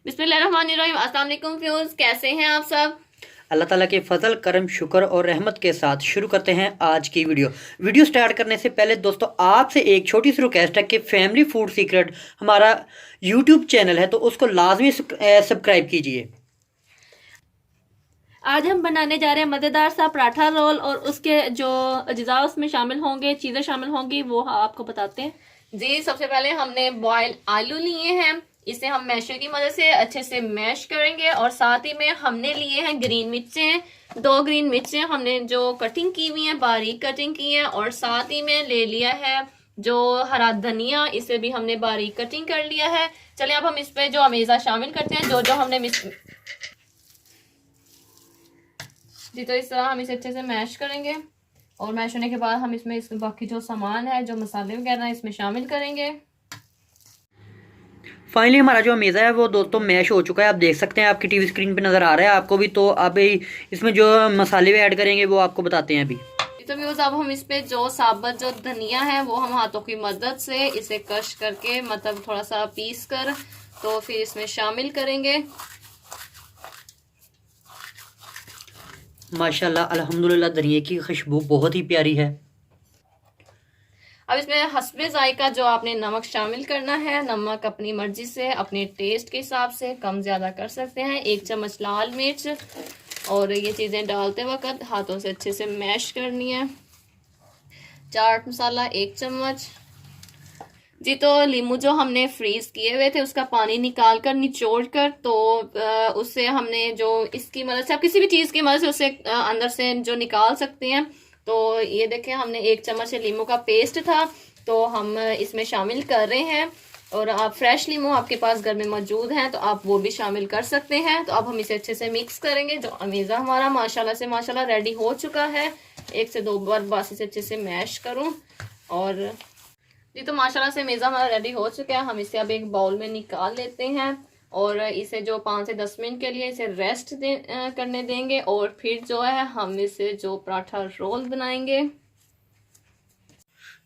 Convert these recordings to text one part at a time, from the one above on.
बिस्मिल्लाहिर्रहमानिर्रहीम। अस्सलाम वालेकुम व्यूअर्स, कैसे हैं आप सब। अल्लाह ताला के फजल करम शुक्र और रहमत के साथ शुरू करते हैं आज की वीडियो स्टार्ट करने से पहले दोस्तों आपसे एक छोटी सी रिक्वेस्ट है कि फैमिली फूड सीक्रेट हमारा यूट्यूब चैनल है तो उसको लाजमी सब्सक्राइब कीजिए। आज हम बनाने जा रहे हैं मज़ेदार सा पराठा रोल, और उसके जो अज्जा उसमें शामिल होंगे, चीज़ें शामिल होंगी, वो आपको बताते हैं। जी, सबसे पहले हमने बॉयल आलू लिए हैं। इसे हम मैशर की मदद से अच्छे से मैश करेंगे, और साथ ही में हमने लिए हैं ग्रीन मिर्चें। 2 ग्रीन मिर्चें हमने जो कटिंग की हुई हैं, बारीक कटिंग की है, और साथ ही में ले लिया है जो हरा धनिया, इसे भी हमने बारीक कटिंग कर लिया है। चलिए अब हम इस पे जो अमेज़ा शामिल करते हैं, जो जो हमने जी। तो इस तरह हम इसे अच्छे से मैश करेंगे, और मैश होने के बाद हम इसमें बाकी जो सामान है, जो मसाले वगैरह इसमें शामिल करेंगे। फाइनली हमारा जो अमेज़ा है वो दोस्तों मैश हो चुका है, आप देख सकते हैं, आपकी टीवी स्क्रीन पे नज़र आ रहा है आपको भी। तो अभी इसमें जो मसाले भी ऐड करेंगे वो आपको बताते हैं अभी। तो व्यूअर्स, अब हम इस पे जो साबुत जो धनिया है वो हम हाथों की मदद से इसे कश करके, मतलब थोड़ा सा पीस कर, तो फिर इसमें शामिल करेंगे। माशाल्लाह अल्हम्दुलिल्लाह धनिया की खुशबू बहुत ही प्यारी है। अब इसमें हस्बे जायका जो आपने नमक शामिल करना है। नमक अपनी मर्जी से, अपने टेस्ट के हिसाब से कम ज़्यादा कर सकते हैं। 1 चम्मच लाल मिर्च, और ये चीज़ें डालते वक्त हाथों से अच्छे से मैश करनी है। चाट मसाला 1 चम्मच। जी, तो लीमू जो हमने फ्रीज किए हुए थे उसका पानी निकाल कर, निचोड़ कर, तो उससे हमने जो इसकी मदद से, आप किसी भी चीज़ की मदद से उसे अंदर से जो निकाल सकते हैं। तो ये देखें, हमने 1 चम्मच लीमू का पेस्ट था, तो हम इसमें शामिल कर रहे हैं। और आप फ्रेश लीमू आपके पास घर में मौजूद हैं तो आप वो भी शामिल कर सकते हैं। तो अब हम इसे अच्छे से मिक्स करेंगे। जो अमेज़ा हमारा माशाल्लाह से माशाल्लाह रेडी हो चुका है। 1 से 2 बार बस इसे अच्छे से मैश करूं। और जी, तो माशाल्लाह से मेज़ा हमारा रेडी हो चुका है। हम इसे अब एक बाउल में निकाल लेते हैं, और इसे जो 5 से 10 मिनट के लिए इसे रेस्ट करने देंगे, और फिर जो है हम इसे जो पराठा रोल बनाएंगे।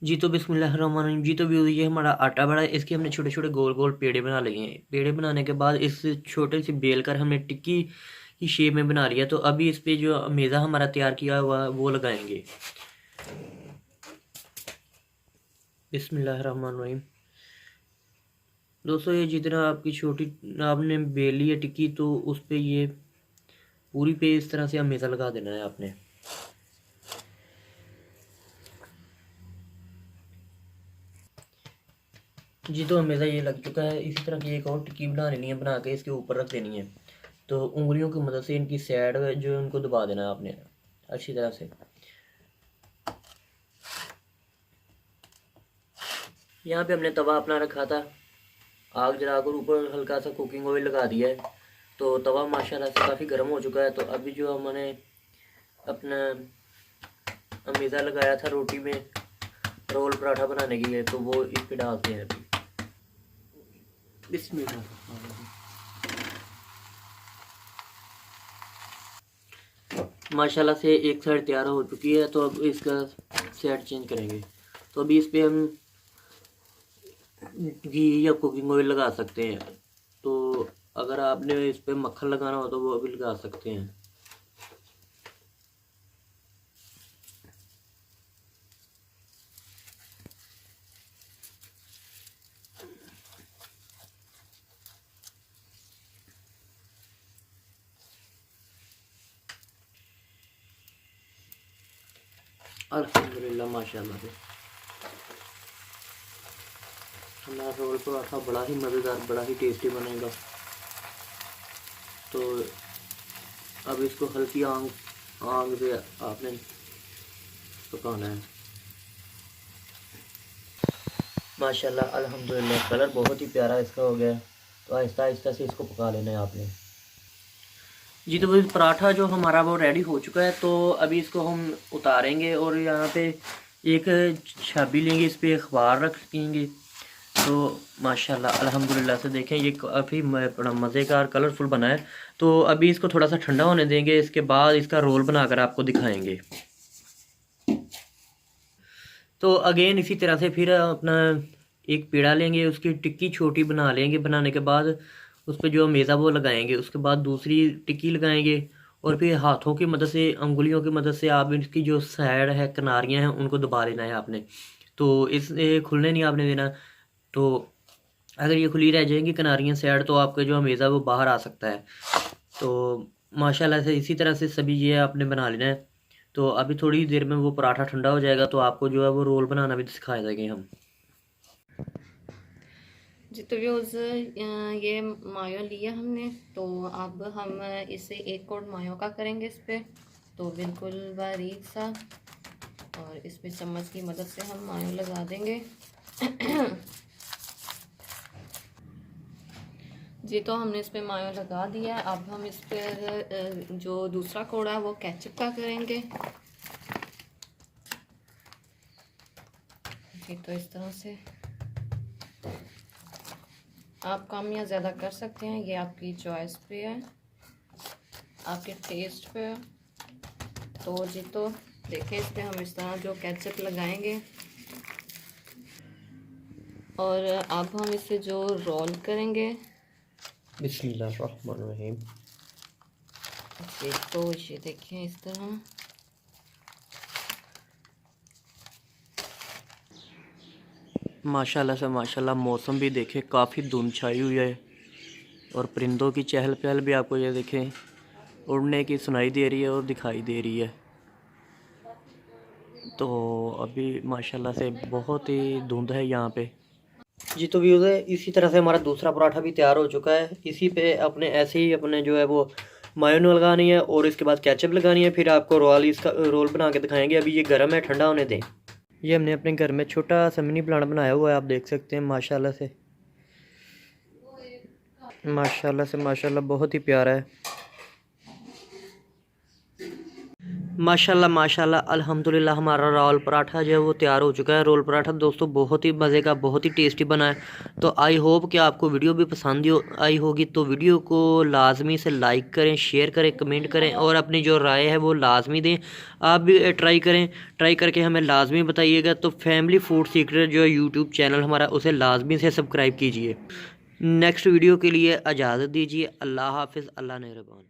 जी तो बिस्मिल्लाहिर्रहमानिर्रहीम। जी तो भी ये हमारा आटा बड़ा है, इसके हमने छोटे छोटे गोल गोल पेड़े बना लिए हैं। पेड़े बनाने के बाद इस छोटे से बेल कर हमने टिक्की की शेप में बना लिया। तो अभी इस पे जो मेज़ा हमारा तैयार किया हुआ वो लगाएंगे। बिस्मिल्लाहिर्रहमानिर्रहीम। दोस्तों ये जितना आपकी छोटी आपने बेल ली है टिक्की, तो उस पे ये पूरी पे इस तरह से मेज़ा लगा देना है आपने। जी तो हमेशा ये लग चुका है। इसी तरह की एक और टिक्की बना लेनी है, बना के इसके ऊपर रख देनी है। तो उंगलियों की मदद से इनकी साइड जो है उनको दबा देना है आपने अच्छी तरह से। यहाँ पे हमने तवा अपना रखा था, आग जलाकर ऊपर हल्का सा कुकिंग ऑयल लगा दिया है। तो तवा माशाल्लाह से काफ़ी गर्म हो चुका है। तो अभी जो हमने अपना अमेज़ा लगाया था रोटी में रोल पराठा बनाने के लिए, तो वो इस पे डालते हैं अभी। बिस्मिल्लाह। माशाल्लाह से एक साइड तैयार हो चुकी है, तो अब इसका साइड चेंज करेंगे। तो अभी इस पे हम घी या कुकिंग ऑयल लगा सकते हैं। तो अगर आपने इस पे मक्खन लगाना हो तो वो अभी लगा सकते हैं। अल्हम्दुलिल्लाह माशाल्लाह से हमारा रोल पराठा बड़ा ही मज़ेदार, बड़ा ही टेस्टी बनेगा। तो अब इसको हल्की आग आग से आपने पकाना है। माशाल्लाह अल्हम्दुलिल्लाह कलर बहुत ही प्यारा इसका हो गया है। तो आहिस्ता आहिस्ता से इसको पका लेना है आपने। जी तो वो पराठा जो हमारा वो रेडी हो चुका है। तो अभी इसको हम उतारेंगे, और यहाँ पे एक छाबी लेंगे, इस पे अखबार रखेंगे। तो माशाल्लाह अल्हम्दुलिल्लाह से देखें ये काफ़ी बड़ा मज़ेदार कलरफुल बना है। तो अभी इसको थोड़ा सा ठंडा होने देंगे, इसके बाद इसका रोल बनाकर आपको दिखाएंगे। तो अगेन इसी तरह से फिर अपना एक पेड़ा लेंगे, उसकी टिक्की छोटी बना लेंगे। बनाने के बाद उस पर जो मेज़ा वो लगाएंगे, उसके बाद दूसरी टिक्की लगाएंगे और फिर हाथों की मदद से, अंगुलियों की मदद से आप इसकी जो साइड है, किनारियाँ हैं, उनको दबा लेना है आपने। तो इसे खुलने नहीं आपने देना। तो अगर ये खुली रह जाएंगी किनारियाँ साइड, तो आपका जो मेज़ा वो बाहर आ सकता है। तो माशाल्लाह से इसी तरह से सभी ये आपने बना लेना है। तो अभी थोड़ी देर में वो पराठा ठंडा हो जाएगा, तो आपको जो है वो रोल बनाना भी सिखा देंगे हम। जी तो व्यूज़ ये मायो लिया हमने, तो अब हम इसे 1 कोट मायो का करेंगे इस पर, तो बिल्कुल बारीक सा, और इस पर चम्मच की मदद से हम मायो लगा देंगे। जी तो हमने इस पर मायो लगा दिया है। अब हम इस पर जो दूसरा कोड़ा है वो केचप का करेंगे। जी तो इस तरह से आप कम या ज़्यादा कर सकते हैं, ये आपकी चॉइस पे है, आपके टेस्ट पे है। तो जी तो देखें, इस पर हम इस तरह जो केचप लगाएंगे और अब हम इसे जो रोल करेंगे। बिस्मिल्लाहिर्रहमानिर्रहीम। जी तो ये देखें इस तरह। माशाल्लाह से माशाल्लाह, मौसम भी देखें काफ़ी धुंध छाई हुई है और परिंदों की चहल पहल भी आपको ये देखें उड़ने की सुनाई दे रही है और दिखाई दे रही है। तो अभी माशाल्लाह से बहुत ही धुंध है यहाँ पे। जी तो व्यूज़ है, इसी तरह से हमारा दूसरा पराठा भी तैयार हो चुका है। इसी पे अपने ऐसे ही अपने जो है वो मायोनीज लगानी है और इसके बाद केचप लगानी है, फिर आपको इसका रोल बना के दिखाएंगे। अभी ये गर्म है, ठंडा होने दें। ये हमने अपने घर में छोटा सा मिनी प्लांट बनाया हुआ है, आप देख सकते हैं। माशाल्लाह से माशाल्लाह बहुत ही प्यारा है। माशाल्लाह अल्हम्दुलिल्लाह हमारा रोल पराठा जो है वो तैयार हो चुका है। रोल पराठा दोस्तों बहुत ही मज़े का, बहुत ही टेस्टी बना है। तो आई होप कि आपको वीडियो भी पसंद आई होगी। तो वीडियो को लाजमी से लाइक करें, शेयर करें, कमेंट करें और अपनी जो राय है वो लाजमी दें। आप भी ट्राई करें, ट्राई करके हमें लाजमी बताइएगा। तो फैमिली फूड सीक्रेट जो है यूट्यूब चैनल हमारा, उसे लाजमी से सब्सक्राइब कीजिए। नेक्स्ट वीडियो के लिए इजाज़त दीजिए। अल्लाह हाफिज़, अल्लाह नेहरबान।